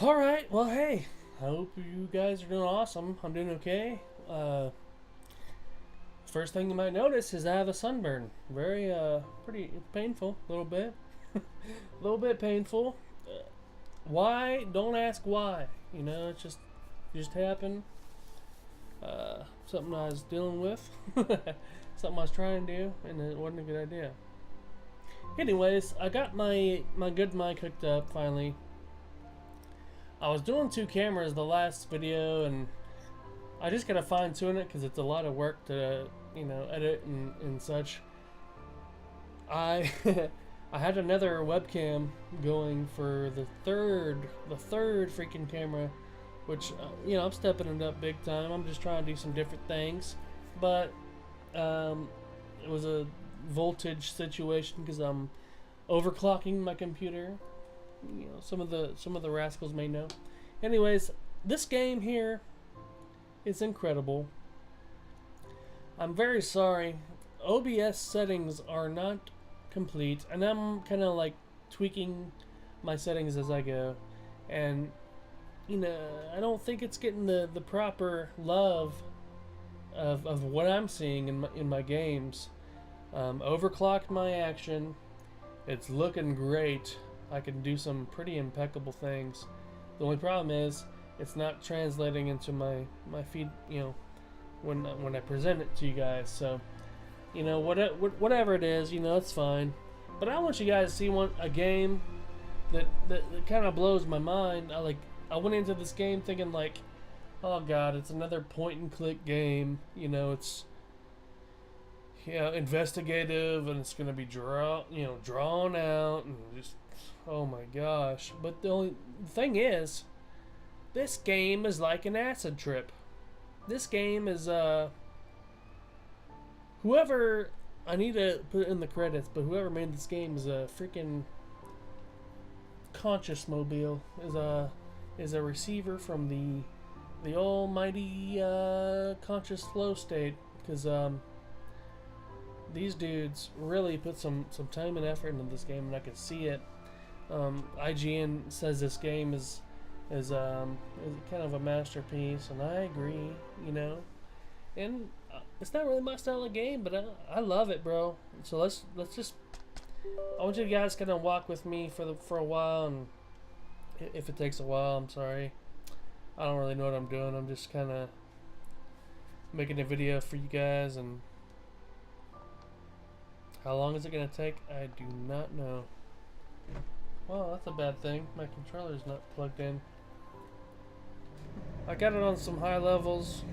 Alright, well, hey, I hope you guys are doing awesome. I'm doing okay. First thing you might notice is I have a sunburn. Very, pretty painful, a little bit. A little bit painful. Why? Don't ask why. You know, it just happened. Something I was dealing with. Something I was trying to do, and it wasn't a good idea. Anyways, I got my good mic hooked up finally. I was doing two cameras the last video, and I just gotta fine tune it because it's a lot of work to, edit and such. I I had another webcam going for the third freaking camera, which I'm stepping it up big time. I'm just trying to do some different things, but it was a voltage situation because I'm overclocking my computer. Some of the rascals may know. Anyways, this game here is incredible. I'm very sorry. OBS settings are not complete, and I'm kind of like tweaking my settings as I go. And I don't think it's getting the proper love of what I'm seeing in my games. Overclocked my action. It's looking great. I can do some pretty impeccable things. The only problem is it's not translating into my feed, when I present it to you guys. So, whatever it is, it's fine. But I want you guys to see a game that kind of blows my mind. I went into this game thinking like, oh god, it's another point and click game. It's investigative, and it's gonna be drawn out, and just, oh my gosh. But the only thing is, this game is like an acid trip. This game is whoever, I need to put it in the credits, but whoever made this game is a freaking conscious mobile, is a receiver from the almighty conscious flow state, because these dudes really put some time and effort into this game, and I can see it. IGN says this game is kind of a masterpiece, and I agree, And it's not really my style of game, but I love it, bro. So let's just, I want you guys kind of walk with me for a while, and if it takes a while, I'm sorry. I don't really know what I'm doing. I'm just kind of making a video for you guys, and how long is it gonna take? I do not know. Well, that's a bad thing. My controller's not plugged in. I got it on some high levels,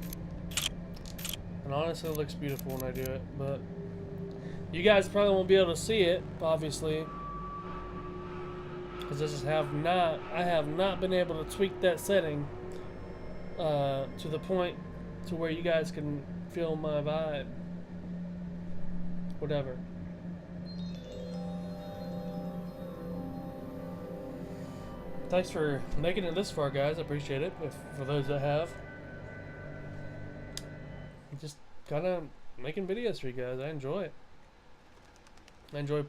and honestly, it looks beautiful when I do it. But you guys probably won't be able to see it, obviously, because I have not been able to tweak that setting to the point to where you guys can feel my vibe. Whatever. Thanks for making it this far, guys. I appreciate it. For those that have, just kind of making videos for you guys. I enjoy it. I enjoy,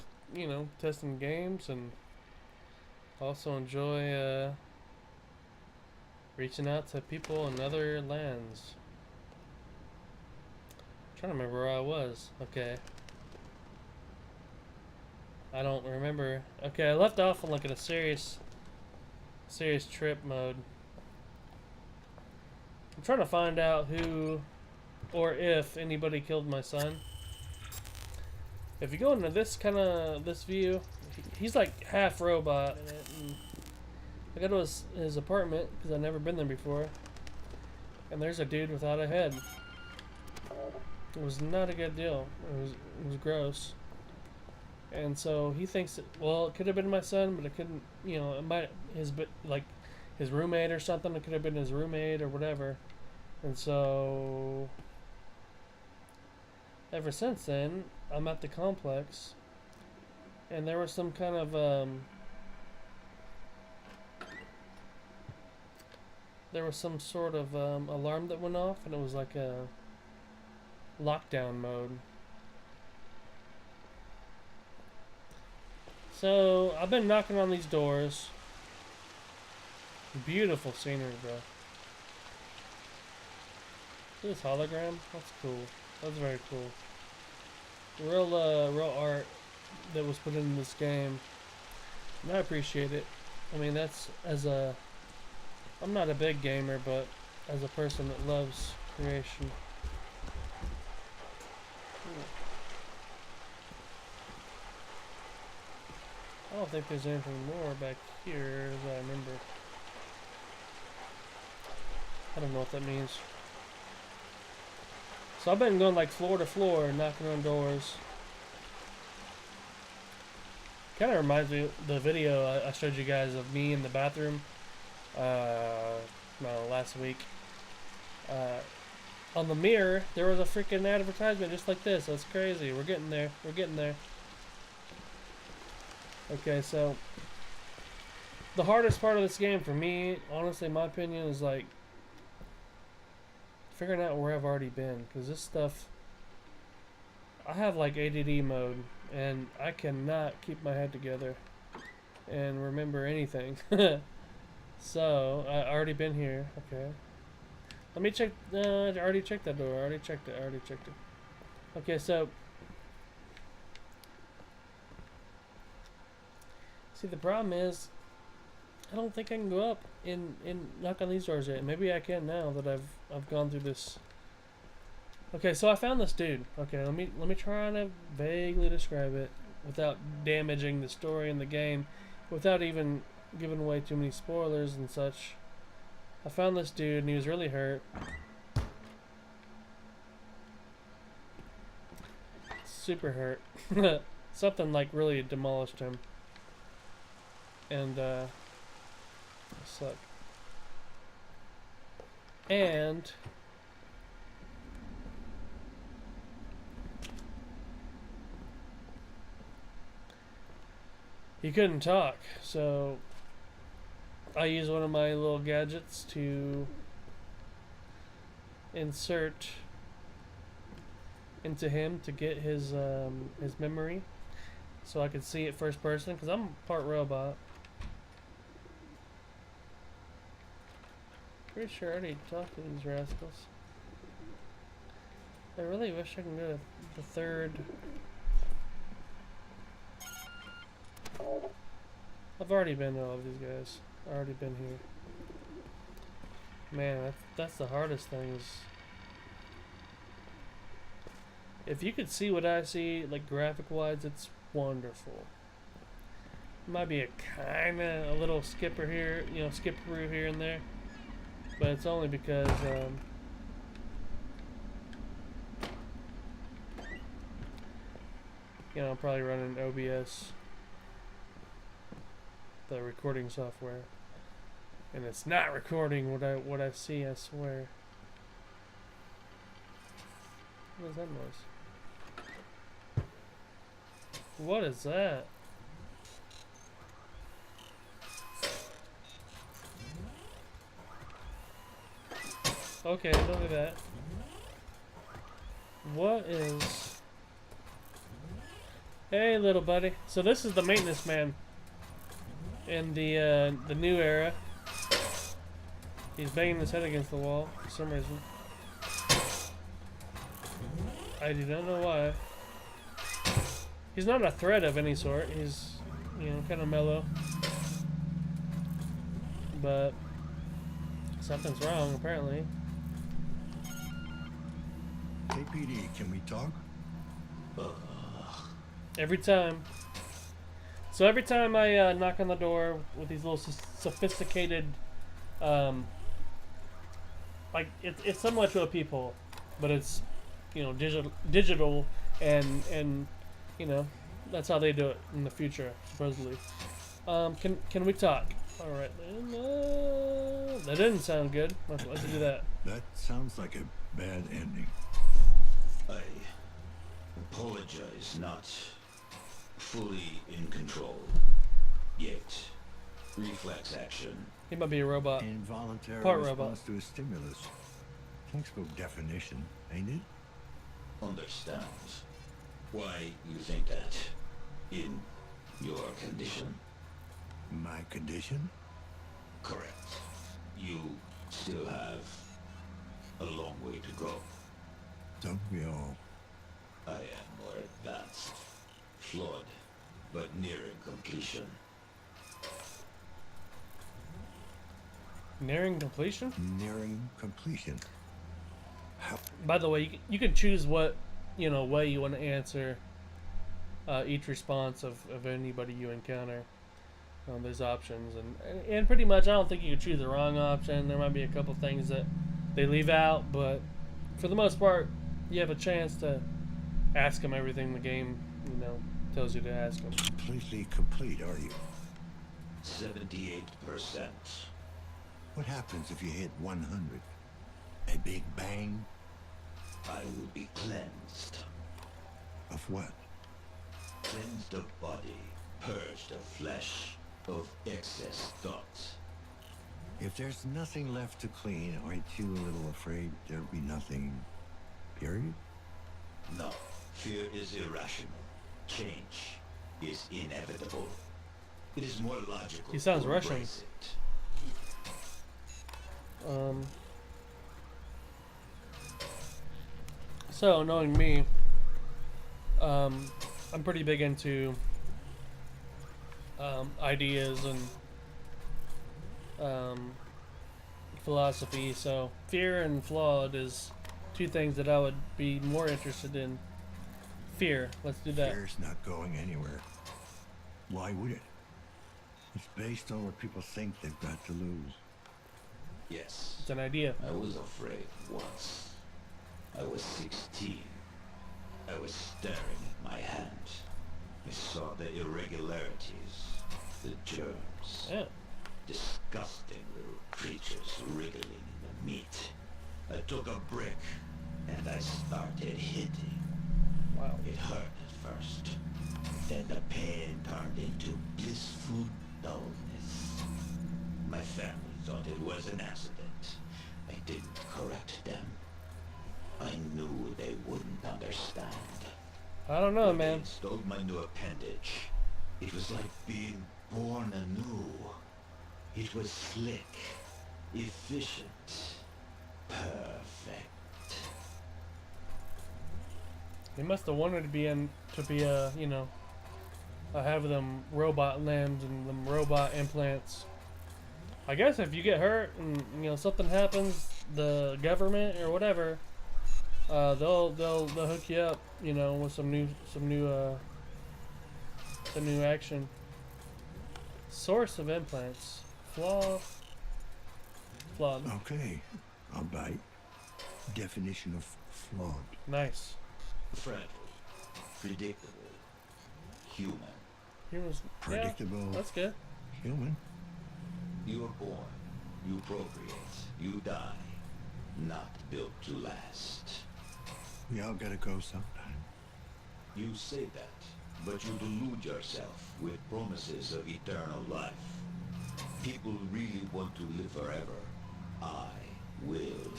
testing games, and also enjoy reaching out to people in other lands. I'm trying to remember where I was. Okay. I don't remember. Okay, I left off on like in a serious trip mode. I'm trying to find out who or if anybody killed my son. If you go into this view, he's like half robot in it, and I go to his apartment because I've never been there before, and there's a dude without a head. It was not a good deal. It was gross. And so he thinks, it could have been my son, but it couldn't, it might, his roommate or something. It could have been his roommate or whatever. And so, ever since then, I'm at the complex, and there was some kind of, there was some sort of alarm that went off, and it was like a lockdown mode. So I've been knocking on these doors, Beautiful scenery, bro. This hologram? That's cool. That's very cool. Real art that was put into this game. And I appreciate it. I mean, that's I'm not a big gamer, but as a person that loves creation. I don't think there's anything more back here as I remember. I don't know what that means. So I've been going like floor to floor, knocking on doors. Kind of reminds me of the video I showed you guys of me in the bathroom last week. On the mirror, there was a freaking advertisement just like this. That's crazy. We're getting there. We're getting there. Okay, so the hardest part of this game for me, honestly, in my opinion, is like figuring out where I've already been. Because this stuff, I have like ADD mode, and I cannot keep my head together and remember anything. So, I already been here. Okay. Let me check. I already checked that door. I already checked it. Okay, so. See, the problem is, I don't think I can go up and knock on these doors yet. Maybe I can now that I've gone through this. Okay, so I found this dude. Okay, let me try to vaguely describe it without damaging the story in the game, without even giving away too many spoilers and such. I found this dude and he was really hurt. Super hurt. Something like really demolished him. And suck. And he couldn't talk, so I used one of my little gadgets to insert into him to get his memory, so I could see it first person, because I'm part robot. Pretty sure I already talked to these rascals. I really wish I can go to the third. I've already been to all of these guys. I've already been here. Man, that's the hardest thing is... If you could see what I see, like graphic-wise, it's wonderful. Might be a little skipper here, skip through here and there. But it's only because, I'm probably running OBS, the recording software, and it's not recording what I see. I swear. What is that noise? What is that? Okay, don't do that. What is... Hey, little buddy. So this is the maintenance man in the new era. He's banging his head against the wall for some reason. I do not know why. He's not a threat of any sort. He's, kind of mellow. But something's wrong, apparently. KPD, can we talk? Every time. So every time I knock on the door with these little sophisticated, like it's similar to a peephole, but it's digital and that's how they do it in the future supposedly. Can we talk? All right, then. That didn't sound good. Let's do that. That sounds like a bad ending. I apologize, not fully in control yet. Reflex action. He might be a robot. Involuntary Part response robot. to a stimulus. Textbook definition, ain't it? Understands why you think that in your condition. My condition? Correct. You still have a long way to go. Don't we all? I am more advanced, flawed, but nearing completion. Nearing completion? Nearing completion. How? By the way, you can choose what, way you want to answer each response of anybody you encounter. There's options, and pretty much I don't think you can choose the wrong option. There might be a couple things that they leave out, but for the most part, you have a chance to ask them everything the game, tells you to ask them. Completely complete, are you? 78%. What happens if you hit 100? A big bang? I will be cleansed. Of what? Cleansed of body, purged of flesh, of excess thoughts. If there's nothing left to clean, aren't you a little afraid there'll be nothing, period? No, fear is irrational. Change is inevitable. It is more logical. He sounds to Russian. embrace it. So, knowing me, I'm pretty big into ideas and philosophy. So, fear and flawed is two things that I would be more interested in. Fear. Let's do that. Fear's not going anywhere. Why would it? It's based on what people think they've got to lose. Yes, It's an idea. I was afraid once. I was 16. I was staring at my hand. I saw the irregularities, the germs. Yeah. Disgusting little creatures wriggling in the meat. I took a brick and I started hitting. Wow. It hurt at first. Then the pain turned into blissful dullness. My family thought it was an accident. I didn't correct them. I knew they wouldn't understand. I don't know, When man. they installed my new appendage, it was like being born anew. It was slick, efficient, perfect. They must have wanted to be have them robot limbs and them robot implants. I guess if you get hurt and something happens, the government or whatever, they'll hook you up, with some new action. Source of implants, flawed. Okay, I'll bite. Definition of flawed. Nice. Friendly, predictable, human. Humans. Predictable. Yeah, that's good. Human. You are born, you procreate, you die. Not built to last. We all gotta go sometime. You say that, but you delude yourself with promises of eternal life. People really want to live forever. I will.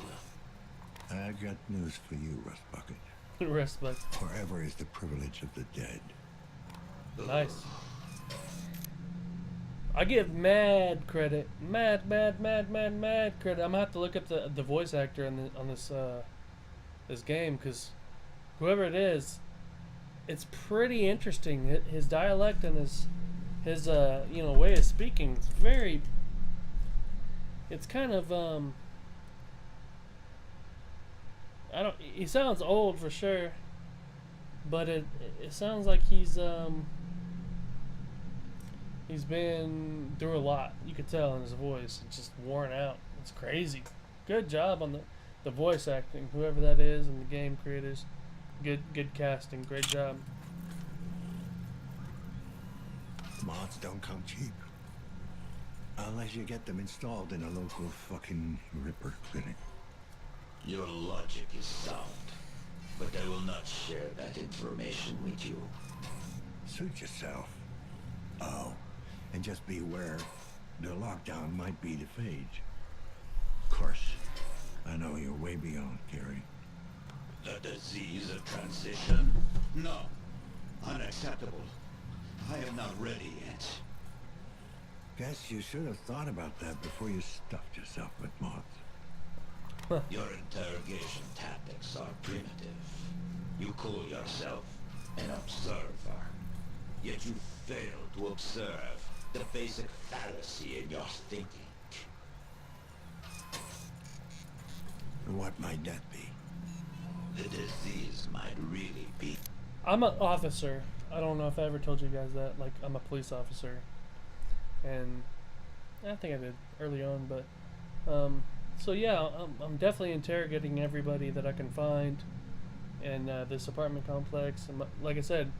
I got news for you, Rust Bucket. Rest, but Forever is the privilege of the dead. nice. I give mad credit, mad credit. I'm gonna have to look up the voice actor on this game, because whoever it is, it's pretty interesting. His dialect and his way of speaking. It's kind of he sounds old for sure, but it sounds like he's been through a lot. You could tell in his voice. It's just worn out. It's crazy. Good job on the voice acting, whoever that is, and the game creators. Good casting. Great job. Mods don't come cheap. Unless you get them installed in a local fucking Ripper clinic. Your logic is sound, but I will not share that information with you. Suit yourself. Oh, and just be aware, the lockdown might be the phage. Of course, I know you're way beyond, Gary. The disease of transition? No. Unacceptable. I am not ready yet. Guess you should have thought about that before you stuffed yourself with moths. Your interrogation tactics are primitive. You call yourself an observer, yet you fail to observe the basic fallacy in your thinking. What might that be? The disease might really be... I'm an officer. I don't know if I ever told you guys that. Like, I'm a police officer. And I think I did early on, but... so yeah, I'm definitely interrogating everybody that I can find in this apartment complex. And like I said,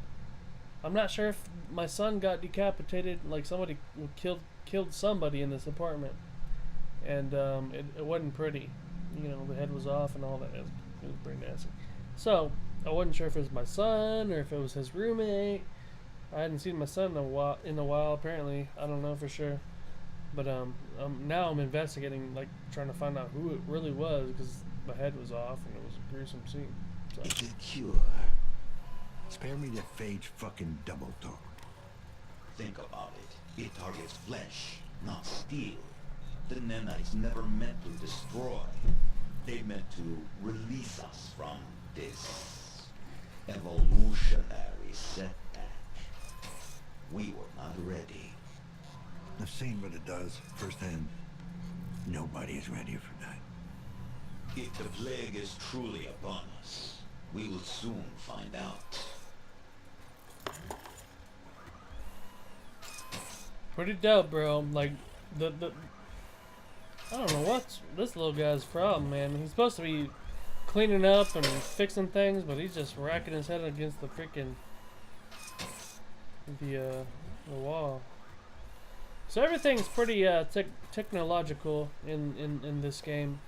I'm not sure if my son got decapitated, like somebody killed somebody in this apartment. And it wasn't pretty. You know, the head was off and all that. It was pretty nasty. So, I wasn't sure if it was my son or if it was his roommate. I hadn't seen my son in a while apparently. I don't know for sure. But now I'm investigating, like trying to find out who it really was, because the head was off and it was a gruesome scene. So. It's a cure. Spare me the phage fucking double talk. Think about it. It targets flesh, not steel. The nanites never meant to destroy. They meant to release us from this evolutionary setback. We were not ready. I've seen what it does firsthand. Nobody is ready for that. If the plague is truly upon us, we will soon find out. Pretty dope, bro. Like, I don't know what's this little guy's problem, man. He's supposed to be cleaning up and fixing things, but he's just racking his head against the freaking the wall. So everything's pretty technological in this game.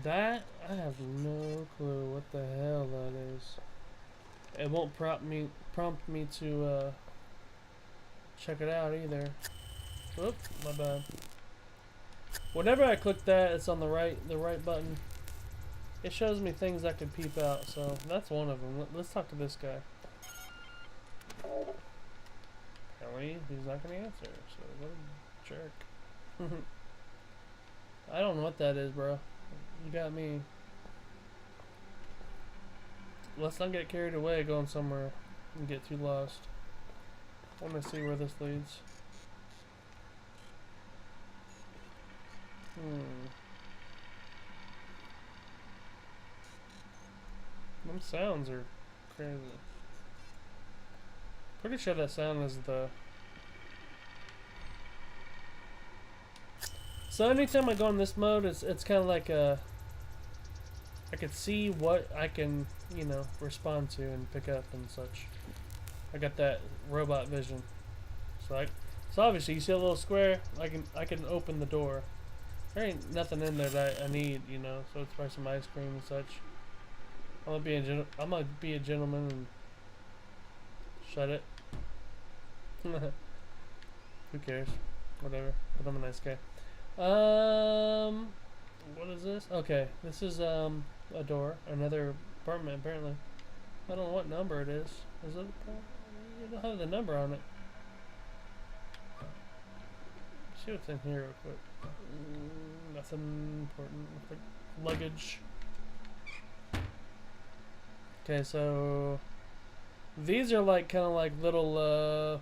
That I have no clue what the hell that is. It won't prompt me to check it out either. Whoop, my bad. Whenever I click that, it's on the right button. It shows me things I could peep out, so that's one of them. Let's talk to this guy. Apparently, he's not gonna answer, so what a jerk. I don't know what that is, bro. You got me. Let's not get carried away going somewhere and get too lost. I want to see where this leads. Them sounds are crazy. Pretty sure that sound is the... So anytime I go in this mode, it's kind of like a... I can see what I can, you know, respond to and pick up and such. I got that robot vision. So obviously you see a little square, I can open the door. There ain't nothing in there that I need, you know, so it's probably some ice cream and such. I'm gonna be a gentleman and shut it. Who cares? Whatever. But I'm a nice guy. What is this? Okay, this is a door, another apartment apparently. I don't know what number it is. Is it? It don't have the number on it. Let's see what's in here real quick. Nothing important. Like luggage. Okay, so these are like kind of like little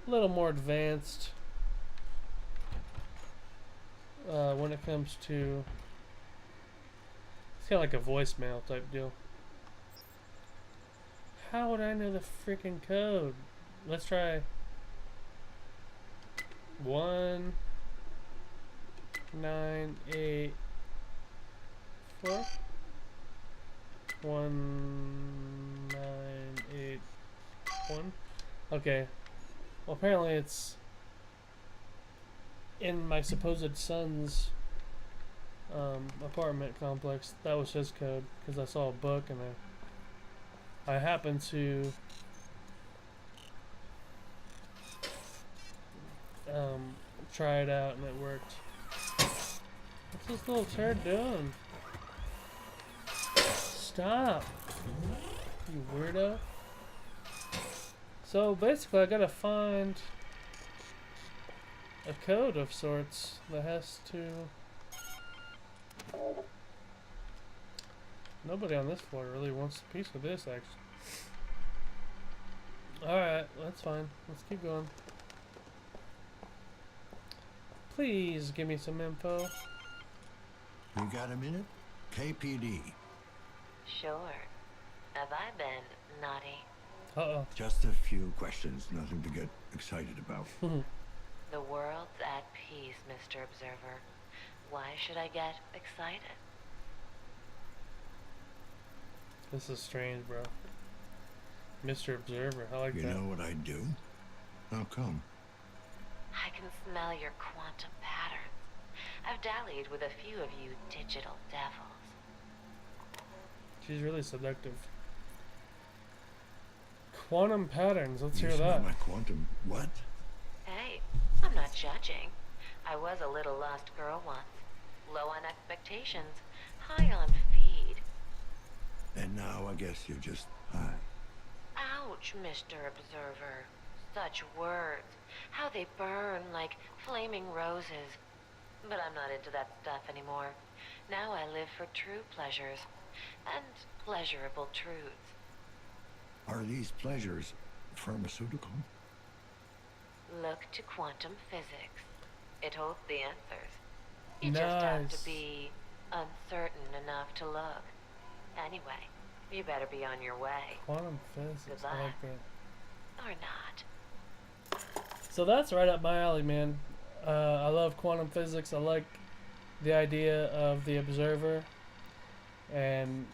more advanced when it comes to, it's kind of like a voicemail type deal. How would I know the freaking code? Let's try 1984 1981. Okay. Well, apparently it's in my supposed son's apartment complex. That was his code because I saw a book and I happened to try it out and it worked. What's this little turd doing? Stop, you weirdo. So basically I gotta find a code of sorts that has to... Nobody on this floor really wants a piece of this, actually. Alright, that's fine. Let's keep going. Please give me some info. You got a minute? KPD. Sure. Have I been naughty? Uh-oh. Just a few questions, nothing to get excited about. The world's at peace, Mr. Observer. Why should I get excited? This is strange, bro. Mr. Observer, I like You that. know what I'd do? How come? I can smell your quantum patterns. I've dallied with a few of you digital devils. She's really seductive. Quantum patterns, let's You hear smell that. my quantum... What? Hey, I'm not judging. I was a little lost girl once. Low on expectations, high on feed. And now I guess you're just high. Ouch, Mr. Observer. Such words. How they burn like flaming roses. But I'm not into that stuff anymore. Now I live for true pleasures. And pleasurable truths. Are these pleasures pharmaceutical? Look to quantum physics. It holds the answers. You just have Nice. to be uncertain enough to look. Anyway, you better be on your way. Quantum physics, I Goodbye. like that. Or not. So that's right up my alley, man. I love quantum physics. I like the idea of the observer. And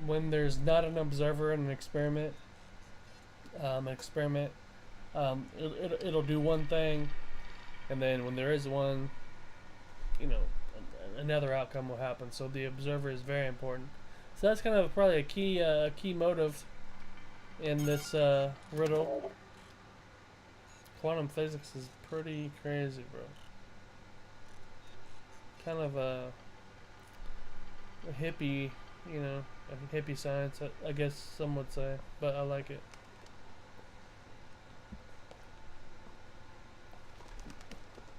when there's not an observer in an experiment, it'll do one thing, and then when there is one, you know, another outcome will happen. So the observer is very important. So that's kind of probably a key motive in this riddle. Quantum physics is pretty crazy, bro. Kind of a hippie, you know, a hippie science, I guess some would say, but I like it.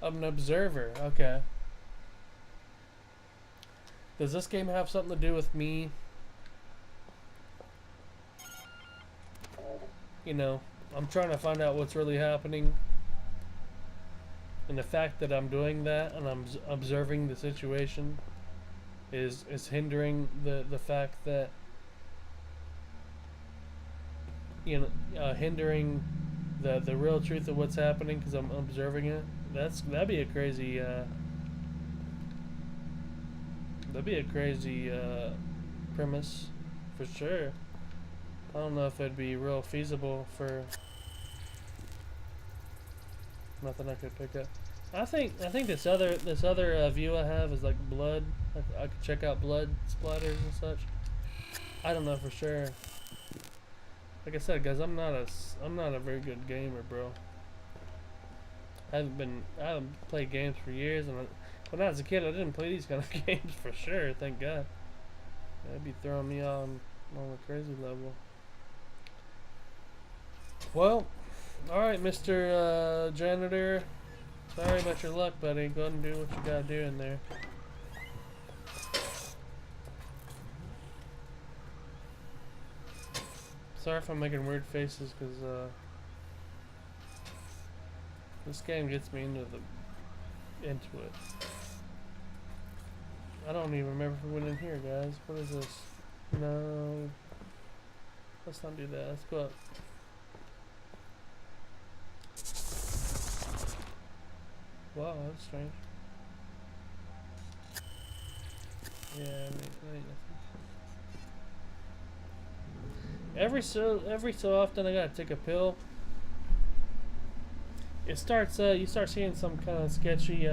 I'm an observer, okay. Does this game have something to do with me? You know, I'm trying to find out what's really happening. And the fact that I'm doing that and I'm observing the situation is hindering the fact that, you know, hindering the real truth of what's happening because I'm observing it. That'd be a crazy premise for sure. I don't know if it'd be real feasible for nothing I could pick up. I think this other view I have is like blood. I could check out blood splatters and such. I don't know for sure. Like I said, guys, I'm not a very good gamer, bro. I haven't played games for years, and when I was a kid, I didn't play these kind of games for sure. Thank God. That'd be throwing me on a crazy level. Well, all right, Mr. Janitor. Sorry about your luck, buddy. Go ahead and do what you gotta do in there. Sorry if I'm making weird faces, because this game gets me into it. I don't even remember if we went in here, guys. What is this? No. Let's not do that. Let's go up. Wow, that's strange. Yeah, I mean nothing. Every so often I gotta take a pill. It starts you start seeing some kind of sketchy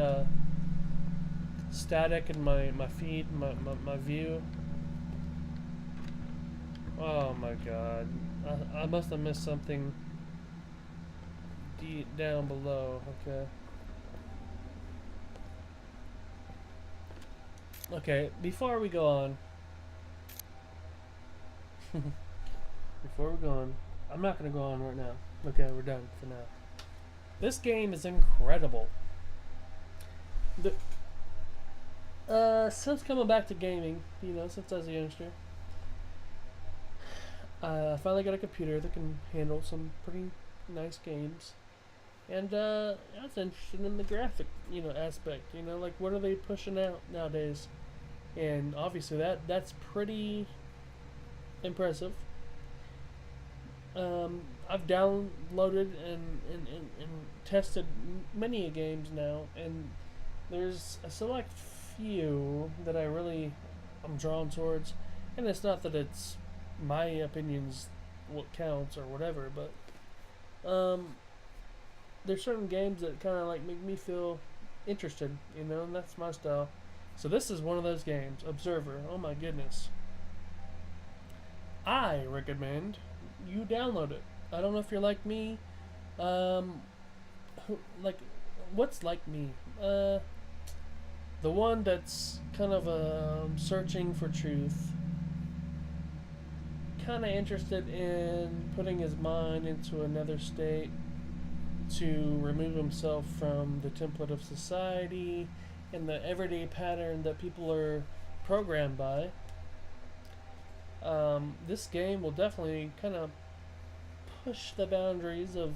static in my feed, my view. Oh my god. I must have missed something down below. Okay. Okay, before we go on, I'm not gonna go on right now. Okay, we're done for now. This game is incredible. The since coming back to gaming, since I was a youngster, I finally got a computer that can handle some pretty nice games. And I was interested in the graphic, aspect. Like what are they pushing out nowadays? And obviously that's pretty impressive. I've downloaded and tested many games now, and there's a select few that I'm drawn towards, and it's not that it's my opinions what counts or whatever, but there's certain games that kind of like make me feel interested, and that's my style. So this is one of those games, Observer. Oh my goodness. I recommend you download it. I don't know if you're like me. What's like me? The one that's kind of searching for truth. Kind of interested in putting his mind into another state to remove himself from the template of society and the everyday pattern that people are programmed by. This game will definitely kind of push the boundaries of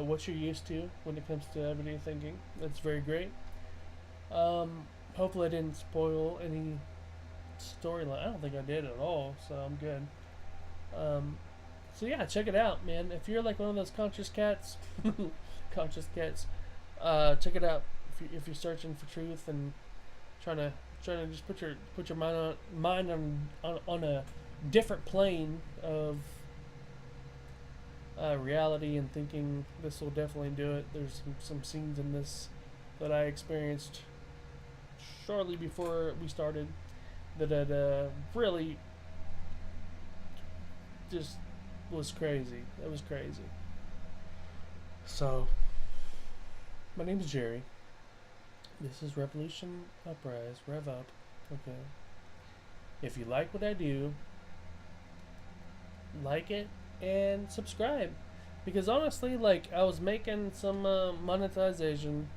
what you're used to when it comes to everyday thinking. That's very great. Hopefully I didn't spoil any storyline. I don't think I did at all, so I'm good. So yeah, check it out, man. If you're like one of those conscious cats, check it out. If you're searching for truth and trying to just put your mind on a different plane of reality and thinking, this will definitely do it. There's some scenes in this that I experienced shortly before we started that had really just was crazy. It was crazy. So, my name is Jerry. This is Revolution Uprise. Rev up. Okay. If you like what I do, like it and subscribe. Because honestly, like, I was making some monetization.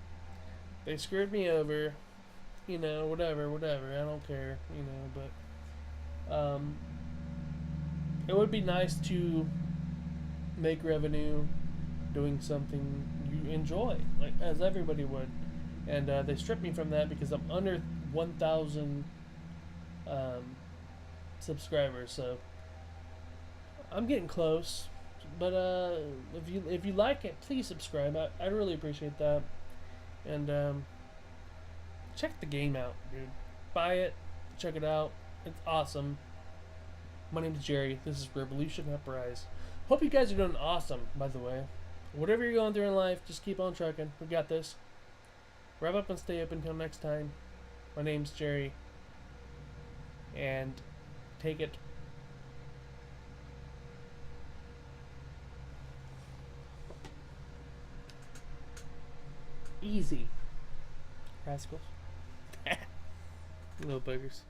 They screwed me over. Whatever. I don't care. But it would be nice to make revenue doing something you enjoy, like as everybody would. And they stripped me from that because I'm under 1,000 subscribers, so I'm getting close. But if you like it, please subscribe. I really appreciate that. And check the game out, dude. Buy it, check it out. It's awesome. My name is Jerry. This is Revolution Uprise. Hope you guys are doing awesome, by the way. Whatever you're going through in life, just keep on trucking. We got this. Wrap up and stay up until next time. My name's Jerry. And take it easy, rascals. Little buggers.